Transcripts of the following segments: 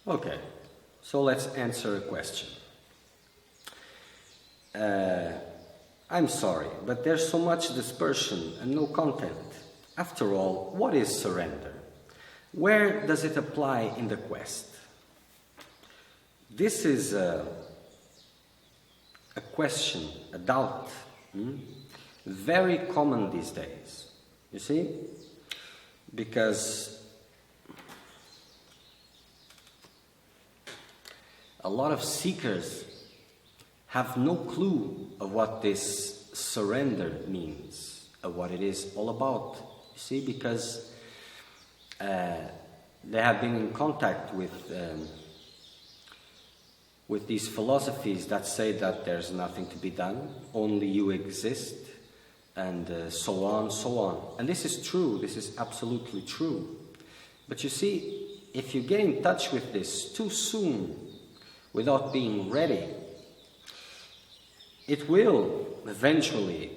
Okay, so let's answer a question. I'm sorry, but there's so much dispersion and no content. After all, what is surrender? Where does it apply in the quest? This is a question, a doubt, very common these days, you see? Because a lot of seekers have no clue of what this surrender means, of what it is all about. You see, because they have been in contact with these philosophies that say that there's nothing to be done, only you exist, and so on, so on. And this is true, this is absolutely true. But you see, if you get in touch with this too soon, without being ready, it will eventually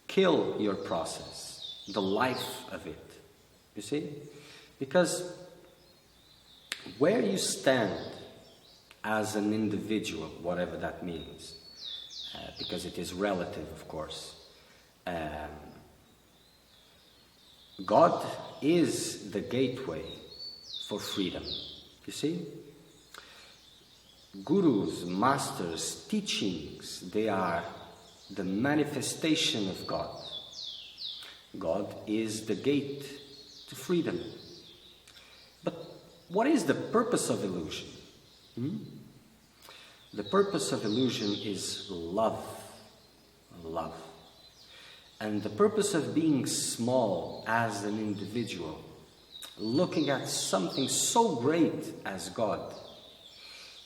kill your process, the life of it, you see? Because where you stand as an individual, whatever that means, because it is relative, of course, God is the gateway for freedom, you see? Gurus, masters, teachings, they are the manifestation of God. God is the gate to freedom. But what is the purpose of illusion? The purpose of illusion is love. Love. And the purpose of being small as an individual, looking at something so great as God,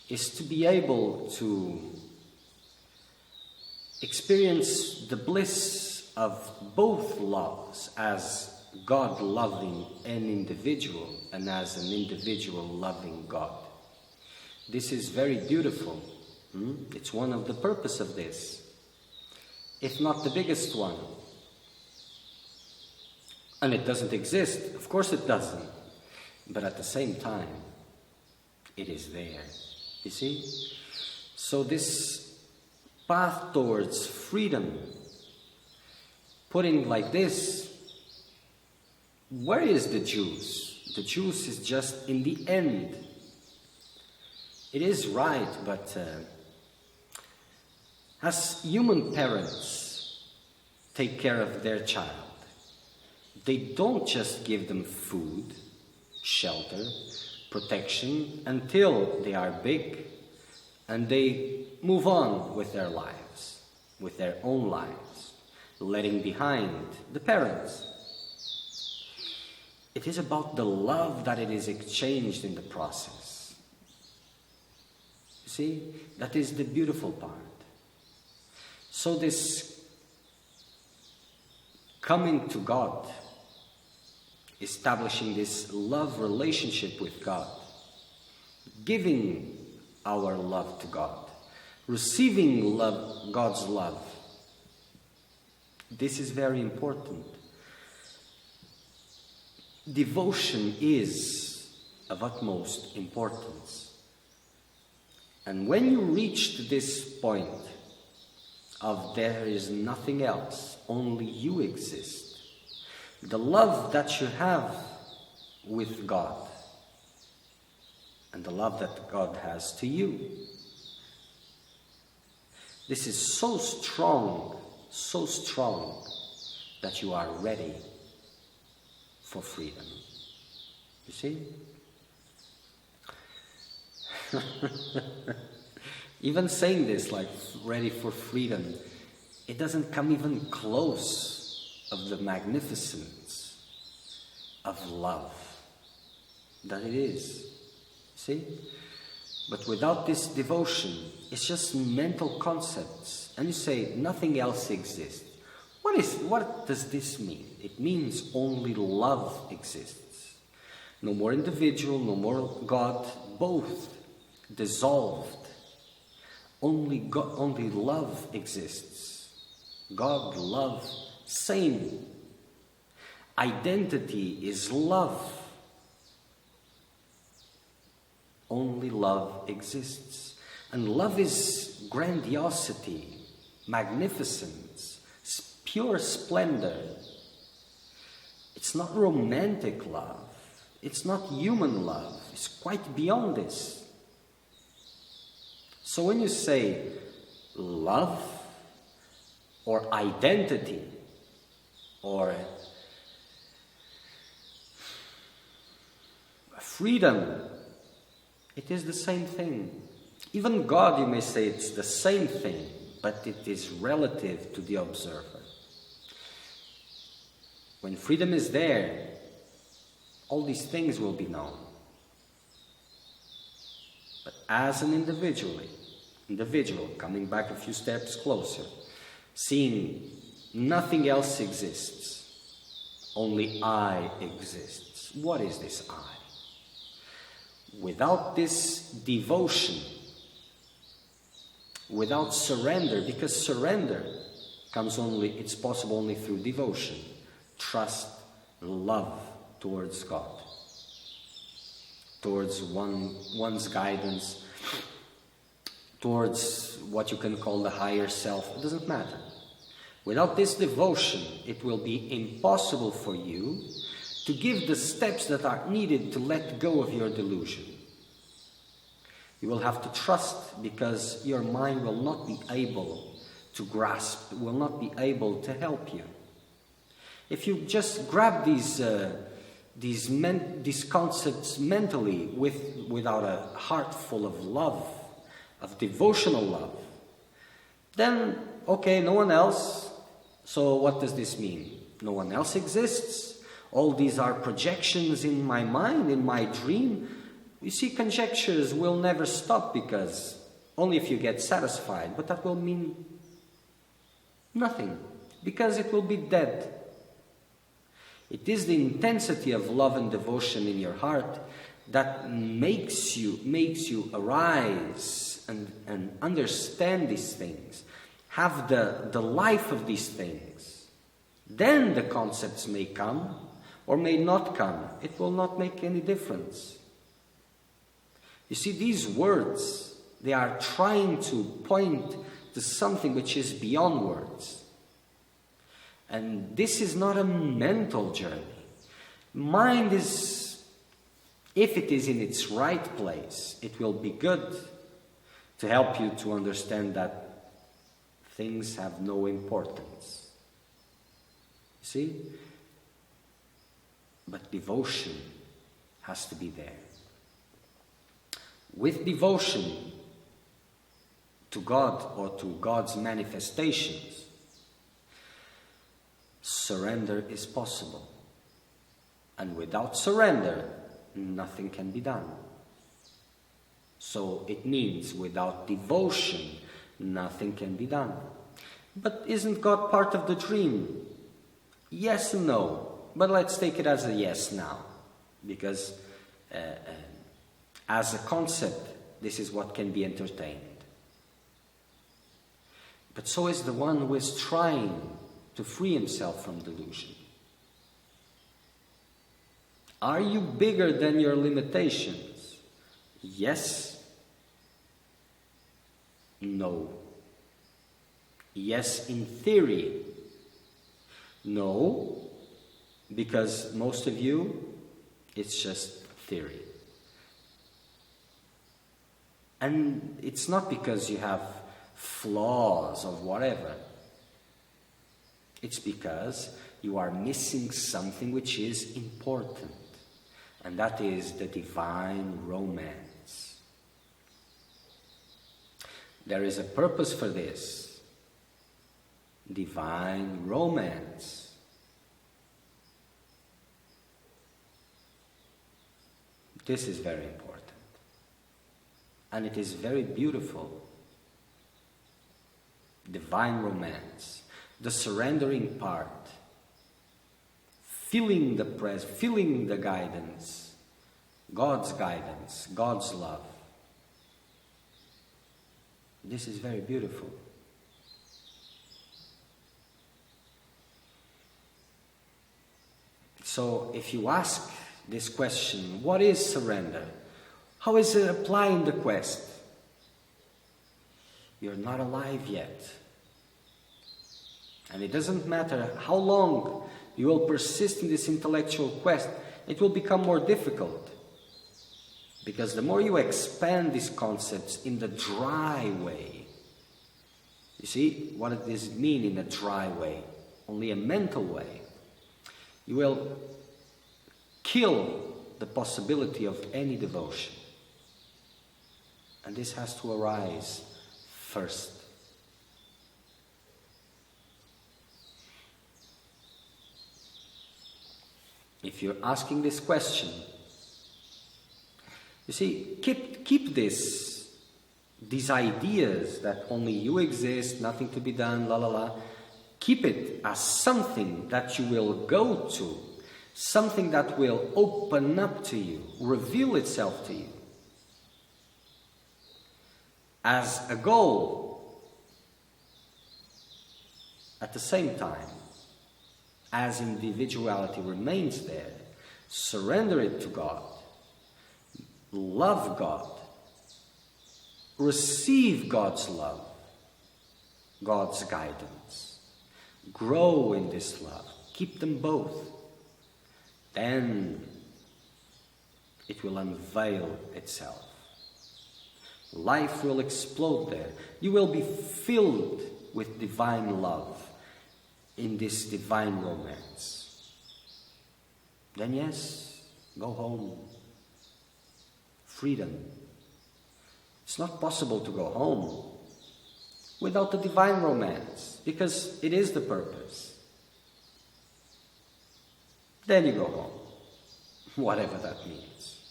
is to be able to experience the bliss of both loves, as God loving an individual and as an individual loving God. This is very beautiful. It's one of the purpose of this, if not the biggest one. And it doesn't exist. Of course it doesn't. But at the same time, it is there. You see? So this path towards freedom, putting like this, where is the juice? The juice is just in the end. It is right, but as human parents take care of their child, they don't just give them food, shelter, protection until they are big and they move on with their lives, with their own lives, letting behind the parents. It is about the love that it is exchanged in the process. You see, that is the beautiful part. So this coming to God, establishing this love relationship with God, giving our love to God, receiving love, God's love, this is very important. Devotion is of utmost importance. And when you reach to this point of there is nothing else, only you exist, the love that you have with God and the love that God has to you, this is so strong that you are ready for freedom. You see? Even saying this, like ready for freedom, it doesn't come even close of the magnificence of love that it is. See? But without this devotion, it's just mental concepts. And you say, nothing else exists. What does this mean? It means only love exists. No more individual, no more God, both dissolved. Only God, only love exists. God, love, same. Identity is love. Only love exists. And love is grandiosity, magnificence, pure splendor. It's not romantic love. It's not human love. It's quite beyond this. So when you say love or identity or freedom, it is the same thing. Even God, you may say it's the same thing, but it is relative to the observer. When freedom is there, all these things will be known. But as an individual, coming back a few steps closer, seeing nothing else exists, only I exists. What is this I? Without this devotion, without surrender, because surrender it's possible only through devotion, trust, love towards God, towards one's guidance, towards what you can call the higher self. It doesn't matter. Without this devotion, it will be impossible for you to give the steps that are needed to let go of your delusion. You will have to trust, because your mind will not be able to grasp, will not be able to help you. If you just grab these concepts mentally without a heart full of love, of devotional love, then, okay, no one else. So what does this mean? No one else exists. All these are projections in my mind, in my dream. You see, conjectures will never stop, because only if you get satisfied, but that will mean nothing, because it will be dead. It is the intensity of love and devotion in your heart that makes you arise and understand these things, have the life of these things. Then the concepts may come or may not come. It will not make any difference. You see, these words, they are trying to point to something which is beyond words. And this is not a mental journey. Mind is, if it is in its right place, it will be good to help you to understand that things have no importance. See? But devotion has to be there. With devotion to God or to God's manifestations, surrender is possible. And without surrender, nothing can be done. So it means without devotion, nothing can be done. But isn't God part of the dream? Yes and no. But let's take it as a yes now. Because as a concept, this is what can be entertained. But so is the one who is trying to free himself from delusion. Are you bigger than your limitations? Yes. No. Yes, in theory. No, because most of you, it's just theory. And it's not because you have flaws or whatever. It's because you are missing something which is important. And that is the divine romance. There is a purpose for this. Divine romance. This is very important. And it is very beautiful. Divine romance. The surrendering part. Feeling the presence, feeling the guidance. God's love. This is very beautiful. So if you ask this question, what is surrender? How is it applying the quest? You're not alive yet. And it doesn't matter how long you will persist in this intellectual quest, it will become more difficult. Because the more you expand these concepts in the dry way, you see, what does it mean in a dry way? Only a mental way. You will kill the possibility of any devotion. And this has to arise first. If you're asking this question, you see, keep these ideas that only you exist, nothing to be done, la la la. Keep it as something that you will go to, something that will open up to you, reveal itself to you. As a goal, at the same time, as individuality remains there, surrender it to God, love God, receive God's love, God's guidance, grow in this love, keep them both. Then it will unveil itself. Life will explode there. You will be filled with divine love in this divine romance. Then yes, go home. Freedom. It's not possible to go home without the divine romance, because it is the purpose. Then you go home, whatever that means.